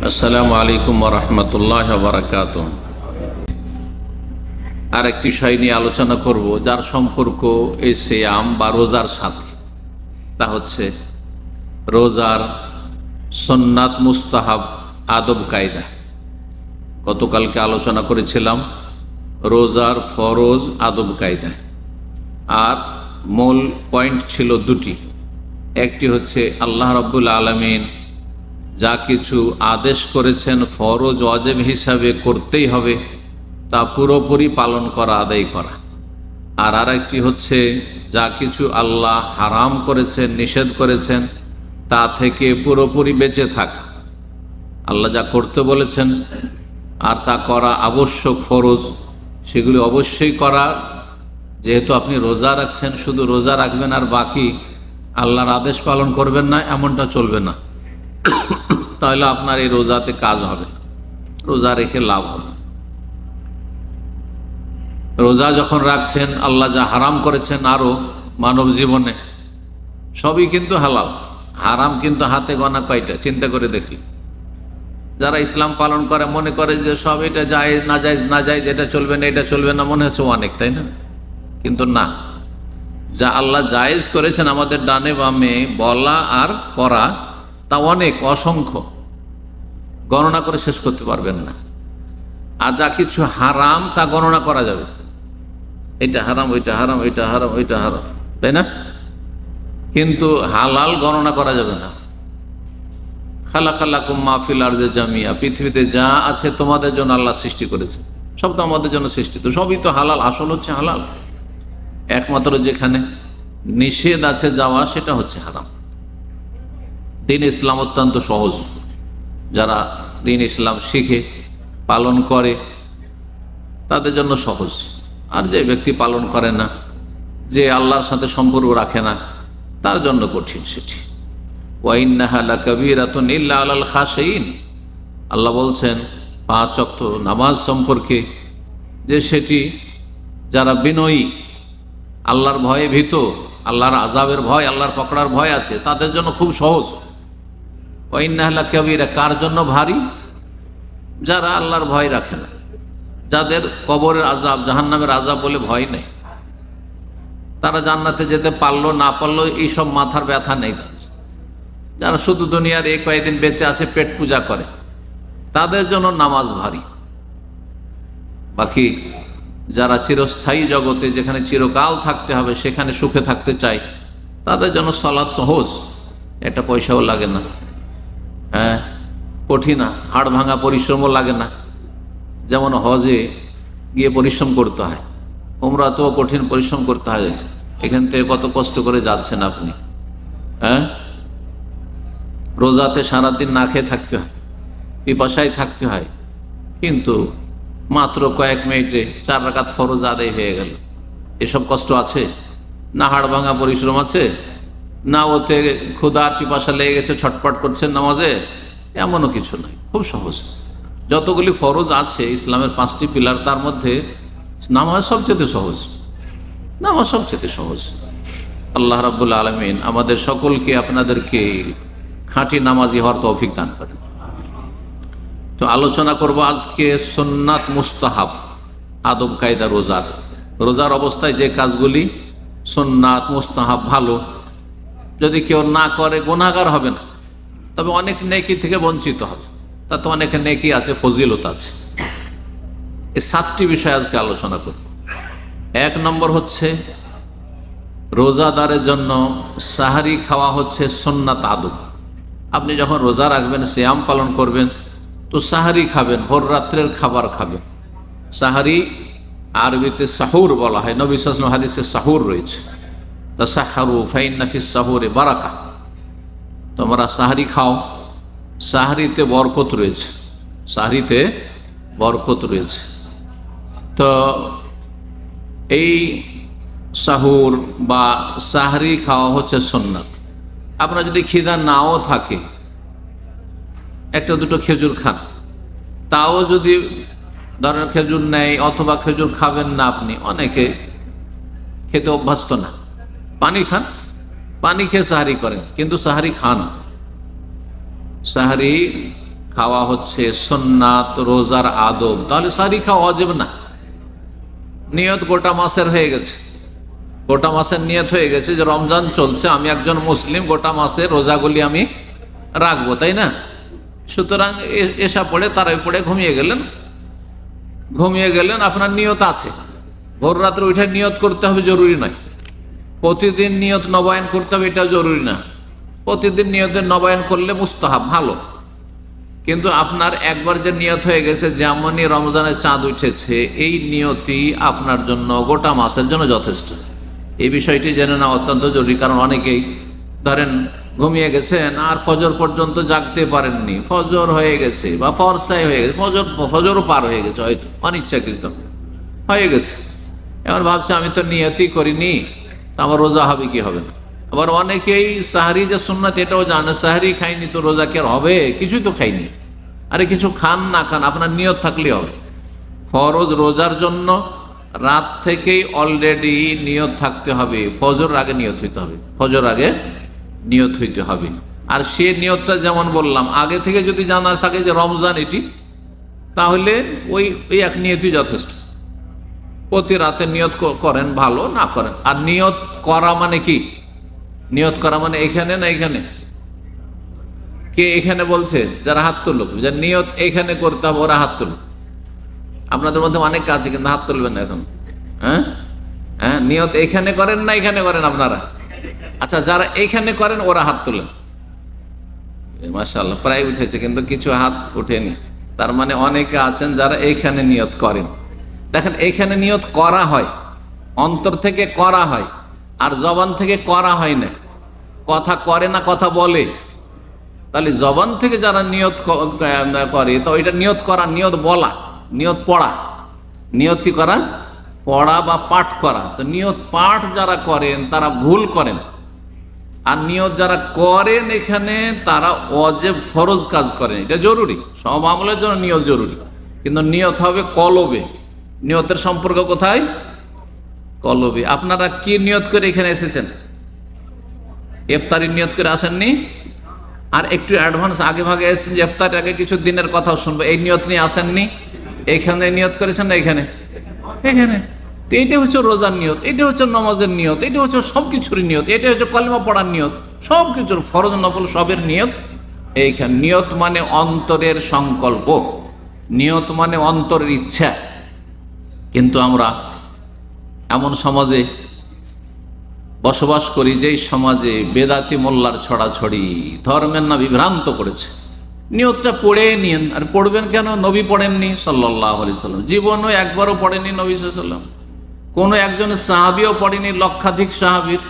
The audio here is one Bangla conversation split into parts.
আসসালামু আলাইকুম ওয়া রাহমাতুল্লাহি ওয়া বারাকাতুহু। আরেকটি বিষয় নিয়ে আলোচনা করব যার সম্পর্ক এই সিয়াম বা রোজার সাথে। তা হচ্ছে রোজার সুন্নাত, মুস্তাহাব, আদব কায়দা। গতকালকে আলোচনা করেছিলাম রোজার ফরজ, আদব কায়দা। আর মূল পয়েন্ট ছিল দুটি। একটি হচ্ছে আল্লাহ রাব্বুল আলামিন যা কিছু আদেশ করেছেন ফরজ ওয়াজিব হিসাবে করতেই হবে, তা পুরোপুরি পালন করা, আদায় করা। আর আরেকটি হচ্ছে যা কিছু আল্লাহ হারাম করেছেন, নিষেধ করেছেন, তা থেকে পুরোপুরি বেঁচে থাকা। আল্লাহ যা করতে বলেছেন আর তা করা আবশ্যক, ফরজ, সেগুলি অবশ্যই করা। যেহেতু আপনি রোজা রাখছেন, শুধু রোজা রাখবেন আর বাকি আল্লাহর আদেশ পালন করবেন না, এমনটা চলবে না। তাহলে আপনার এই রোজাতে কাজ হবে না, রোজা রেখে লাভ হবে। রোজা যখন রাখছেন, আল্লাহ যা হারাম করেছেন আরো মানব জীবনে, সবই কিন্তু হালাল। হারাম কিন্তু হাতে গোনা কয়টা, চিন্তা করে দেখলি। যারা ইসলাম পালন করে মনে করে যে সব এটা জায়েজ, না জায়েজ, না জায়েজ, এটা চলবে না, এটা চলবে না, মনে হচ্ছে অনেক, তাই না? কিন্তু না, যা আল্লাহ জায়েজ করেছেন আমাদের ডানে বামে বলা আর করা, তা অনেক, অসংখ্য, গণনা করে শেষ করতে পারবেন না। আর যা কিছু হারাম তা গণনা করা যাবে, এটা হারাম, ওইটা হারাম, ওইটা হারাম, ওইটা হারাম, তাই না? কিন্তু হালাল গণনা করা যাবে না। খালাকাল্লাকুম মা ফিল আরদি জামিয়া, পৃথিবীতে যা আছে তোমাদের জন্য আল্লাহ সৃষ্টি করেছে, সব তো আমাদের জন্য সৃষ্টি, তো সবই তো হালাল, আসল হচ্ছে হালাল। একমাত্র যেখানে নিষেধ আছে যাওয়া, সেটা হচ্ছে হারাম। দিন ইসলাম অত্যন্ত সহজ। যারা দিন ইসলাম শিখে পালন করে তাদের জন্য সহজ। আর যে ব্যক্তি পালন করে না, যে আল্লাহর সাথে সম্পর্ক রাখে না, তার জন্য কঠিন সেটি। ওয়া ইন্নাহা লাকাবীরাতুন ইল্লা আলাল খাশিঈন, আল্লাহ বলছেন 5 ওয়াক্ত নামাজ সম্পর্কে যে সেটি যারা বিনয়ী, আল্লাহর ভয়ে ভীত, আল্লাহর আযাবের ভয়, আল্লাহর পকড়ার ভয় আছে, তাদের জন্য খুব সহজ। ওয়া ইন্নাহা লাকাবীরা, কার জন্য ভারী? যারা আল্লাহর ভয় রাখে না, যাদের কবরের আযাব, জাহান্নামের আযাব বলে ভয় নেই, তারা জান্নাতে যেতে পারলো না পারলো এইসব মাথার ব্যথা নেই। যারা শুধু দুনিয়ার এই কয়েকদিন বেঁচে আছে পেট পূজা করে, তাদের জন্য নামাজ ভারী। বাকি যারা চিরস্থায়ী জগতে, যেখানে চিরকাল থাকতে হবে, সেখানে সুখে থাকতে চায়, তাদের জন্য সালাত সহজ, একটা পয়সাও লাগে না, হ্যাঁ, কঠিন না, হাড় ভাঙা পরিশ্রমও লাগে না। যেমন হজে গিয়ে পরিশ্রম করতে হয়, উমরাতেও কঠিন পরিশ্রম করতে হয়। এখান থেকে কত কষ্ট করে যাচ্ছেন আপনি, হ্যাঁ? রোজাতে সারাদিন না খেয়ে থাকতে হয়, পিপাসায় থাকতে হয়, কিন্তু মাত্র কয়েক মিনিটে 4 রাকাত ফরজ আদায় হয়ে গেল। এসব কষ্ট আছে না? হাড় ভাঙা পরিশ্রম আছে না? ওতে ক্ষুধার পিপাসা লেগে গেছে, ছটপট করছেন নামাজে? এমনও কিছু নাই, খুব সহজ। যতগুলি ফরজ আছে ইসলামের 5টি পিলার, তার মধ্যে নামাজ সবচেয়ে সহজ, নামাজ সবচেয়ে সহজ। আল্লাহ রাব্বুল আলামিন আমাদের সকলকে, আপনাদেরকে খাঁটি নামাজি হওয়ার তৌফিক দান করেন। তো আলোচনা করব আজকে সুন্নাত, মুস্তাহাব, আদব কায়দা রোজার। রোজার অবস্থায় যে কাজগুলি সুন্নাত, মুস্তাহাব, ভালো, যদি কেউ না করে গুনাহগার হবে না, তবে অনেক নেকি থেকে বঞ্চিত হবে। তাতে অনেক নেকি আছে, ফজিলত আছে। এই 7টি বিষয় আজকে আলোচনা করব। 1 নম্বর হচ্ছে রোজাদারের জন্য সাহারি খাওয়া হচ্ছে সুন্নাত, আদব। আপনি যখন রোজা রাখবেন, সিয়াম পালন করবেন, তো সাহারি খাবেন, ভোর রাত্রের খাবার খাবেন। সাহারি আরবিতে সাহুর বলা হয়, নবী সাল্লাল্লাহু আলাইহি ওয়াসাল্লাম হাদিসে সাহুর রয়েছে, তাসাহহারু ফাইন্না ফিস সাহুরি বারাকা, তোমরা সাহারি খাও, সাহারিতে বরকত রয়েছে, সাহারিতে বরকত রয়েছে। তো এই সাহুর বা সাহারি খাওয়া হচ্ছে সুন্নাত। আপনার যদি খিদা নাও থাকে, একটা দুটো খেজুর খান, তাও যদি ধরেন খেজুর নেই, অথবা খেজুর খাবেন না আপনি, অনেকে খেতে অভ্যস্ত না, পানি খান, পানি খেয়ে সাহারি করেন, কিন্তু সাহারি খান। সাহারি খাওয়া হচ্ছে সুন্নাত, রোজার আদব, তাহলে সাহরি খাওয়া ওয়াজিব না। নিয়ত গোটা মাসের হয়ে গেছে, গোটা মাসের নিয়ত হয়ে গেছে যে রমজান চলছে, আমি একজন মুসলিম, গোটা মাসের রোজাগুলি আমি রাখবো, তাই না? সুতরাং এসা পড়ে তারাই পড়ে ঘুমিয়ে গেলেন, আপনার নিয়ত আছে। ভোর রাত্রে উঠে নিয়ত করতে হবে জরুরি নয়, প্রতিদিন নিয়ত নবায়ন করতে হবে এটা জরুরি না। প্রতিদিন নিয়তের নবায়ন করলে মুস্তাহাব, ভালো। কিন্তু আপনার একবার যে নিয়ত হয়ে গেছে, যেমনই রমজানের চাঁদ উঠেছে, এই নিয়তি আপনার জন্য গোটা মাসের জন্য যথেষ্ট। এই বিষয়টি জেনে নেওয়া অত্যন্ত জরুরি, কারণ অনেকেই ধরেন ঘুমিয়ে গেছেন আর ফজর পর্যন্ত জাগতে পারেননি, ফজর হয়ে গেছে বা ফরসাই হয়ে গেছে, ফজরও পার হয়ে গেছে, হয়তো অনিচ্ছাকৃত হয়ে গেছে। এবার ভাবছে আমি তো নিয়তই করিনি, আমার রোজা হবে কি হবে না। আবার অনেকেই সাহারি যে সুন্নাত এটাও জানে, সাহারি খাইনি তো রোজা কি আর হবে, কিছুই তো খাইনি। আরে কিছু খান না খান, আপনার নিয়ত থাকলেই হবে। ফরজ রোজার জন্য রাত থেকেই অলরেডি নিয়ত থাকতে হবে, ফজর আগে নিয়ত হইতে হবে, ফজর আগে নিয়ত হইতে হবে। আর সে নিয়তটা যেমন বললাম, আগে থেকে যদি জানা থাকে যে রমজান এটি, তাহলে ওই এক নিয়তই যথেষ্ট। প্রতি রাতে নিয়ত করেন, ভালো, না করেন। আর নিয়ত করা মানে কি? নিয়ত করা মানে এখানে না এখানে? কে এখানে বলছে? যারা হাত তুলুক, যে নিয়ত এখানে করতে হবে, ওরা হাত তুলুক। আপনাদের মধ্যে অনেক আছে কিন্তু হাত তুলবেন না এখন। হ্যাঁ হ্যাঁ, নিয়ত এখানে করেন না এখানে করেন আপনারা? আচ্ছা, যারা এখানে করেন ওরা হাত তুলেন। মাশাআল্লাহ, প্রায় উঠেছে, কিন্তু কিছু হাত উঠেনি। তার মানে অনেকে আছেন যারা এইখানে নিয়ত করেন। দেখেন, এইখানে নিয়ত করা হয়, অন্তর থেকে করা হয়, আর জবান থেকে করা হয় না। কথা করে না, কথা বলে। তাহলে জবান থেকে যারা নিয়ত করে, তো এটা নিয়ত করা, নিয়ত বলা, নিয়ত পড়া। নিয়ত কি করা? পড়া বা পাঠ করা। তো নিয়ত পাঠ যারা করেন তারা ভুল করেন, আর নিয়ত যারা করেন এখানে তারা ওয়াজিব ফরজ কাজ করেন। এটা জরুরি, সব আমলের জন্য নিয়ত জরুরি, কিন্তু নিয়ত হবে কলবে। নিয়তের সম্পর্ক কোথায়? কলবে। আপনারা কি নিয়ত করে এখানে এসেছেন? ইফতারির নিয়ত করে আসেননি? আর একটু অ্যাডভান্স আগে ভাগে এসেছেন যে ইফতারের আগে কিছু দিনের কথাও শুনবো, এই নিয়ত নিয়ে আসেননি? এখানে নিয়ত করেছেন না এখানে? এখানে। তো এটা হচ্ছে রোজার নিয়ত, এটা হচ্ছে নামাজের নিয়ত, এটা হচ্ছে সব কিছুর নিয়ত, এটা হচ্ছে কলেমা পড়ার নিয়ত, সব কিছুর ফরজ নফল সবের নিয়ত এইখানে। নিয়ত মানে অন্তরের সংকল্প, নিয়ত মানে অন্তরের ইচ্ছা। কিন্তু আমরা এমন সমাজে বসবাস করি যেই সমাজে বেদাতি মোল্লার ছড়াছড়ি ধর্মের না বিভ্রান্ত করেছে। নিয়তটা পড়ে নিন। আর পড়বেন কেন? নবী পড়েননি সাল্লাল্লাহু আলাইহি সাল্লাম, জীবনও একবারও পড়েননি নবী সাল্লাল্লাহু আলাইহি সাল্লাম। কোনো একজন সাহাবীও পড়েনি, লক্ষাধিক সাহাবীর।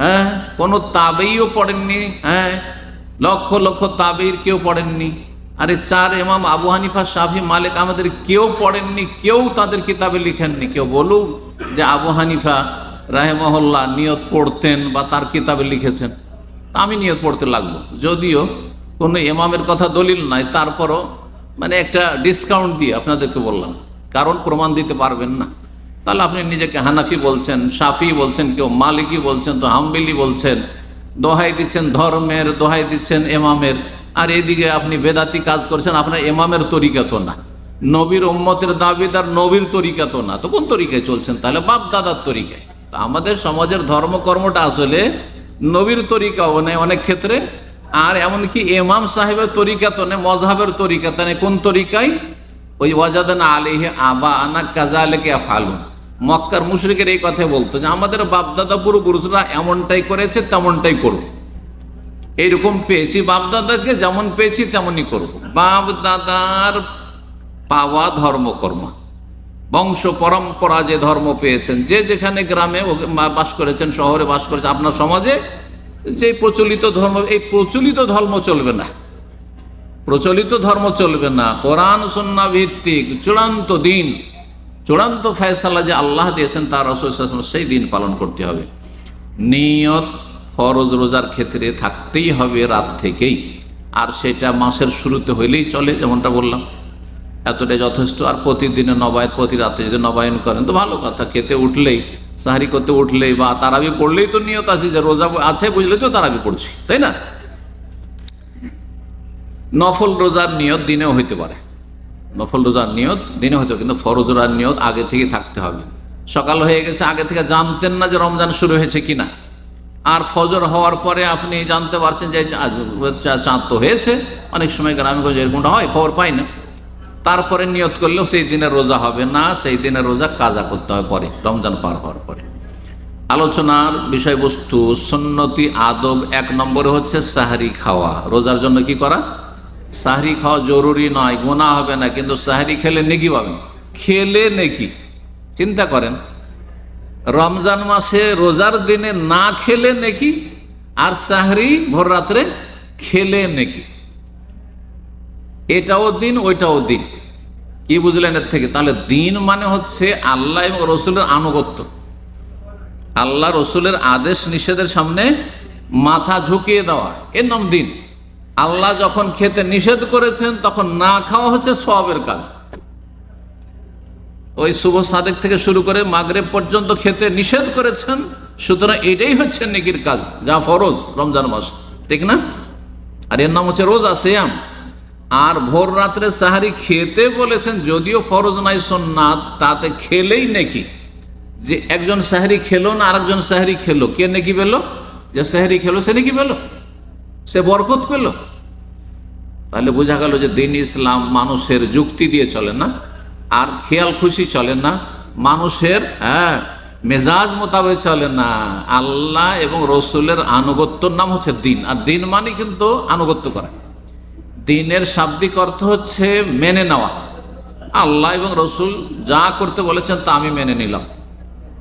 হ্যাঁ, কোনো তাবেঈও পড়েননি। হ্যাঁ, লক্ষ লক্ষ তাবেঈর কেউ পড়েননি। আরে চার ইমাম আবু হানিফা, শাফি, মালিক আমাদের কেউ পড়েননি, কেউ তাদের কিতাবে লিখেননি। কেউ বলুক যে আবু হানিফা রাহিমাহুল্লাহ নিয়ত পড়তেন বা তার কিতাবে লিখেছেন, আমি নিয়ত পড়তে লাগবো। যদিও কোনো ইমামের কথা দলিল নাই, তারপরও মানে একটা ডিসকাউন্ট দিয়ে আপনাদেরকে বললাম, কারণ প্রমাণ দিতে পারবেন না। তাহলে আপনি নিজেকে হানাফি বলছেন, শাফি বলছেন, কেউ মালিকি বলছেন, তো হাম্বলি বলছেন, দোহাই দিচ্ছেন ধর্মের, দোহাই দিচ্ছেন ইমামের। আর এদিকে আপনি বেদাতি কাজ করছেন, আপনার ইমামের তরিকা তো না, নবীর উম্মতের দাবিদার নবীর তরিকা তো না। তো কোন তরিকায় চলছেন? তাহলে বাপ দাদার তরিকায়। তো আমাদের সমাজের ধর্মকর্মটা আসলে নবীর তরিকাও নেই অনেক ক্ষেত্রে, আর এমনকি ইমাম সাহেবের তরিকা তো নেই, মজহাবের তরিকা তো নেই। কোন তরিকায়? ওই ওয়াজাদানা আলাইহি আবা আনা কাযালিকা ইয়াফআলুন। মক্কার মুশরিকের এই কথা বলতো যে আমাদের বাপদাদা পূর্বপুরুষরা এমনটাই করেছে, তেমনটাই করব। এইরকম পেয়েছি, বাপদাদাকে যেমন পেয়েছি তেমনই করব। বাপদাদার পাওয়া ধর্মকর্ম, বংশ পরম্পরা যে ধর্ম পেয়েছেন, যে যেখানে গ্রামে বাস করেছেন, শহরে বাস করেছেন, আপনার সমাজে যে প্রচলিত ধর্ম, এই প্রচলিত ধর্ম চলবে না, প্রচলিত ধর্ম চলবে না। কোরআন সুন্নাহ ভিত্তিক চূড়ান্ত দিন, চূড়ান্ত ফয়সালা যে আল্লাহ দিয়েছেন তার রাসূল সাল্লাল্লাহু আলাইহি ওয়াসাল্লাম, সেই দিন পালন করতে হবে। নিয়ত ফরজ রোজার ক্ষেত্রে থাকতেই হবে রাত থেকেই, আর সেটা মাসের শুরুতে হইলেই চলে, যেমনটা বললাম, এতটাই যথেষ্ট। আর প্রতিদিনে নবায়ন, প্রতি রাতে যদি নবায়ন করেন তো ভালো কথা। খেতে উঠলেই, সাহারি করতে উঠলেই বা তারাবি পড়লেই তো নিয়ত আছে যে রোজা আছে, বুঝলে তো তারাবি পড়ছি, তাই না? নফল রোজার নিয়ত দিনেও হইতে পারে, নফল রোজার নিয়ত দিনে হইতে পারে, কিন্তু ফরজ রোজার নিয়ত আগে থেকে থাকতে হবে। সকাল হয়ে গেছে, আগে থেকে জানতেন না যে রমজান শুরু হয়েছে কিনা, আর ফজর হওয়ার পরে আপনি জানতে পারছেন যে চাঁদ তো হয়েছে, অনেক সময় গ্রামে এরকমটা হয়, খবর পাই না, তারপরে নিয়ত করলেও সেই দিনের রোজা হবে না, সেই দিনের রোজা কাজা করতে হবে পরে, রমজান পার হওয়ার পরে। আলোচনার বিষয়বস্তু সুন্নতি আদব, 1 নম্বরে হচ্ছে সাহরি খাওয়া। রোজার জন্য কি করা? সাহরি খাওয়া জরুরি নয়, গুনাহ হবে না, কিন্তু সাহরি খেলে নেকি পাবেন, খেলে নেকি। চিন্তা করেন, রমজান মাসে রোজার দিনে না খেলে নেকি, আর সাহরি ভোর রাত্রে খেলে নেকি। এটাও দিন ওইটাও দিন। কি বুঝলেন এর থেকে? তাহলে দিন মানে হচ্ছে আল্লাহ এবং রসুলের আনুগত্য, আল্লাহ রসুলের আদেশ নিষেধের সামনে মাথা ঝুঁকিয়ে দেওয়া, এর নাম দিন। আল্লাহ যখন খেতে নিষেধ করেছেন তখন না খাওয়া হচ্ছে সওয়াবের কাজ। ওই শুভ সাদেক থেকে শুরু করে মাগরিব পর্যন্ত খেতে নিষেধ করেছেন, সুতরাং এটাই হচ্ছে নেকির কাজ, যা ফরজ রমজান মাস, ঠিক না? আর এর নাম হচ্ছে রোজা, সিয়াম। আর ভোর রাত্রে সাহারি খেতে বলেছেন, যদিও ফরজ নাই, সুন্নাত, তাতে খেলেই নেকি। যে একজন সাহারি খেলো না আরেকজন সাহারি খেলো, কে নেকি পেল? যে সাহারি খেলো সে নেকি পেল, সে বরকত পেল। তাহলে বোঝা গেল যে দিন ইসলাম মানুষের যুক্তি দিয়ে চলে না, আর খেয়াল খুশি চলে না, মানুষের মেজাজ মোতাবেক চলে না। আল্লাহ এবং রসুলের আনুগত্যর নাম হচ্ছে দিন। আর দিন মানে কিন্তু আনুগত্য করা। দিনের শাব্দিক অর্থ হচ্ছে মেনে নেওয়া। আল্লাহ এবং রসুল যা করতে বলেছেন তা আমি মেনে নিলাম।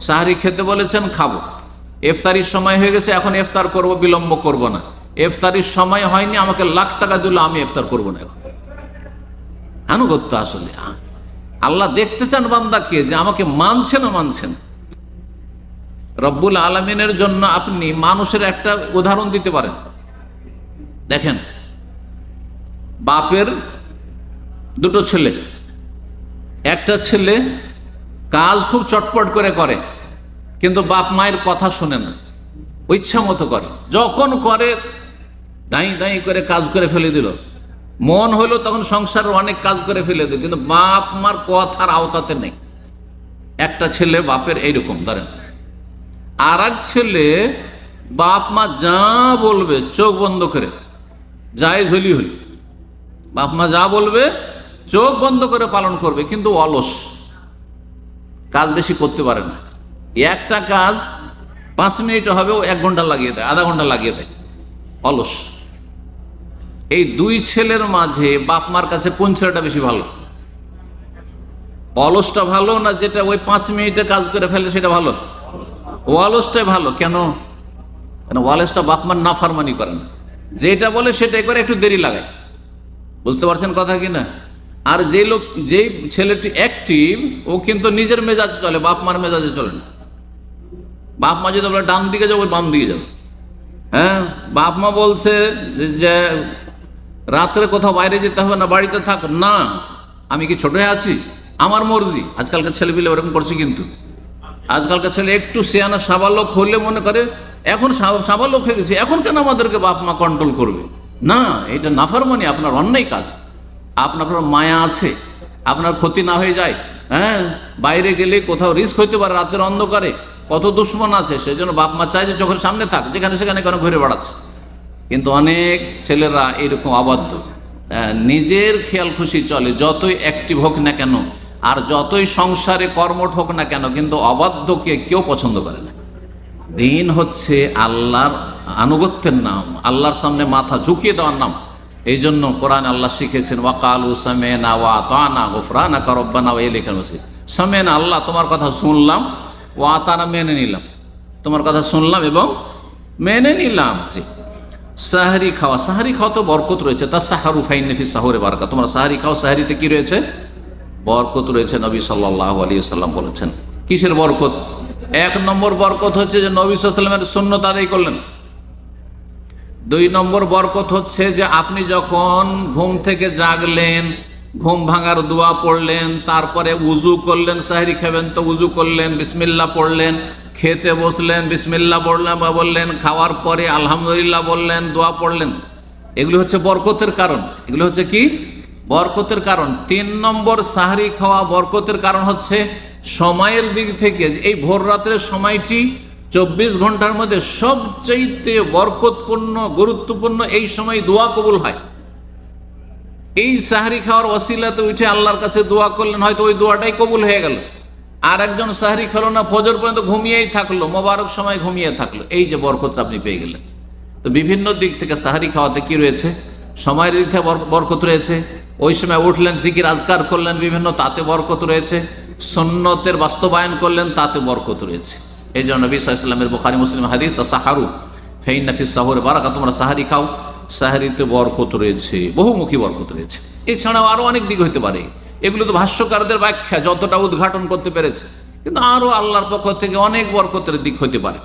সাহারি খেতে বলেছেন, খাবো। ইফতারির সময় হয়ে গেছে, এখন ইফতার করব, বিলম্ব করব না। ইফতারির সময় হয়নি, আমাকে লাখ টাকা দিল, আমি ইফতার করব না। এখন আনুগত্য। আসলে আল্লাহ দেখতে চান বান্দাকে যে আমাকে মানছে না মানছেন। রব্বুল আলামিনের জন্য আপনি মানুষের একটা উদাহরণ দিতে পারেন। দেখেন, বাপের 2টো ছেলে, একটা ছেলে কাজ খুব চটপট করে, কিন্তু বাপ মায়ের কথা শোনে না, ইচ্ছা মতো করে, যখন করে দাঁই দাঁই করে কাজ করে ফেলে দিল। মন হইলো তখন সংসারের অনেক কাজ করে ফেলে দিল, কিন্তু বাপ মার কথার আওতাতে নেই। একটা ছেলে বাপের এইরকম ধরেন। আর এক ছেলে বাপ মা যা বলবে চোখ বন্ধ করে, যাই ঝুলি হলি, বাপ মা যা বলবে চোখ বন্ধ করে পালন করবে, কিন্তু অলস, কাজ বেশি করতে পারে না। একটা কাজ 5 মিনিট হবে, ও 1 ঘন্টা লাগিয়ে দেয়, আধা ঘন্টা লাগিয়ে দেয়, অলস। এই 2 ছেলের মাঝে বাপ মার কাছে কোন ছেলেটা বেশি ভালো? অলসটা ভালো না যেটা ওই 5 মিনিটে কাজ করে ফেলে সেটা ভালো? অলসটাই ভালো। কেন? অলসটা বাপ মার নাফরমানি করে না, যেটা বলে সেটাই করে, একটু দেরি লাগায়। বুঝতে পারছেন কথা কিনা? আর যেই ছেলেটি অ্যাক্টিভ, ও কিন্তু নিজের মেজাজে চলে, বাপ মার মেজাজে চলে না। বাপ মা যদি বলে ডান দিকে যাবো, বাম দিকে যাবো। হ্যাঁ, বাপ মা বলছে যে রাত্রে কোথাও বাইরে যেতে হবে না, বাড়িতে থাক, না, আমি কি ছোট হয়ে আছি? আমার মর্জি। আজকালকার ছেলেপিলে ওরকম করছে, কিন্তু আজকালকার ছেলে একটু সিয়ানা সাবালক হলে মনে করে এখন সাবালক হয়ে গেছে, এখন কেন আমাদেরকে বাপ মা কন্ট্রোল করবে? না, এটা নাফরমানি, আপনার অন্যায় কাজ। আপনার মায়া আছে, আপনার ক্ষতি না হয়ে যায়। হ্যাঁ, বাইরে গেলে কোথাও রিস্ক হইতে পারে, রাতের অন্ধকারে কত দুশ্মন আছে, সেই জন্য বাপ মা চায় যে চোখের সামনে থাক, যেখানে সেখানে কেন ঘুরে বেড়াচ্ছে। কিন্তু অনেক ছেলেরা এরকম অবাধ্য, নিজের খেয়াল খুশি চলে, যতই অ্যাক্টিভ হোক না কেন, আর যতই সংসারে কর্মঠ হোক না কেন, কিন্তু অবাধ্যকে কেউ পছন্দ করে না। দিন হচ্ছে আল্লাহর আনুগত্যের নাম, আল্লাহর সামনে মাথা ঝুঁকিয়ে দেওয়ার নাম। এই জন্য কোরআন আল্লাহ শিখেছেন, ওয়াকালু সামি'না ওয়া আতা'না গুফরানাকা রব্বানা ওয়া ইলাইকাল মাসির। সামি'না, আল্লাহ তোমার কথা শুনলাম, ওয়া আতা'না, মেনে নিলাম, তোমার কথা শুনলাম এবং মেনে নিলাম। জি। সাহারি খাওয়া, সাহারি খাওয়া তো বরকত রয়েছে, তার সাহারু ফাইন্না ফি সাহুরি বারাকা। তোমরা সাহারি খাও, সাহারিতে কি রয়েছে? বরকত রয়েছে। নবী সাল্লাল্লাহু আলাইহি ওয়াসাল্লাম বলেছেন। কিসের বরকত? 1 নম্বর বরকত হচ্ছে যে নবী সাল্লাল্লাহু আলাইহি ওয়াসাল্লামের সুন্নাত আদায় করলেন। 2 নম্বর বরকত হচ্ছে যে আপনি যখন ঘুম থেকে জাগলেন, ঘুম ভাঙার দোয়া পড়লেন, তারপরে উজু করলেন, সাহরি খাবেন তো উজু করলেন, বিসমিল্লাহ পড়লেন, খেতে বসলেন, বিসমিল্লাহ বললেন, খাওয়ার পরে আলহামদুলিল্লাহ বললেন, দোয়া পড়লেন, এগুলি হচ্ছে বরকতের কারণ। এগুলি হচ্ছে কি? বরকতের কারণ। 3 নম্বর, সাহরি খাওয়া বরকতের কারণ হচ্ছে সময়ের দিক থেকে এই ভোর রাতের সময়টি 24 ঘন্টার মধ্যে সবচাইতে বরকতপূর্ণ, গুরুত্বপূর্ণ। এই সময় দোয়া কবুল হয়। এই সাহরি খাওয়ার ওসিলাতে উঠে আল্লাহর কাছে দোয়া করলেন, হয়তো ওই দোয়াটাই কবুল হয়ে গেল। আর একজন সাহরি খেলো না, ফজর পর্যন্ত ঘুমিয়েই থাকলো, মোবারক সময় ঘুমিয়ে থাকলো, এই যে বরকতটা আপনি পেয়ে গেলেন। তো বিভিন্ন দিক থেকে সাহরি খাওয়াতে কি রয়েছে? সময়ের দিক থেকে বরকত রয়েছে। ওই সময় উঠলেন, জিকির আজকার করলেন বিভিন্ন, তাতে বরকত রয়েছে। সুন্নতের বাস্তবায়ন করলেন, তাতে বরকত রয়েছে। এই জন্য নবী সাল্লাল্লাহু আলাইহি ওয়াসাল্লামের বুখারী মুসলিম হাদিস, তাসাহারু ফাইন্না ফিস সাহুরি বারাকা, তোমরা সাহারি খাও, সাহারিতে বরকত রয়েছে, বহুমুখী বরকত রয়েছে। এছাড়াও আরো অনেক দিক হতে পারে। এগুলো তো ভাষ্যকারদের ব্যাখ্যা, যতটা উদ্ঘাটন করতে পেরেছে, কিন্তু আরো আল্লাহর পক্ষ থেকে অনেক বরকতের দিক হতে পারে।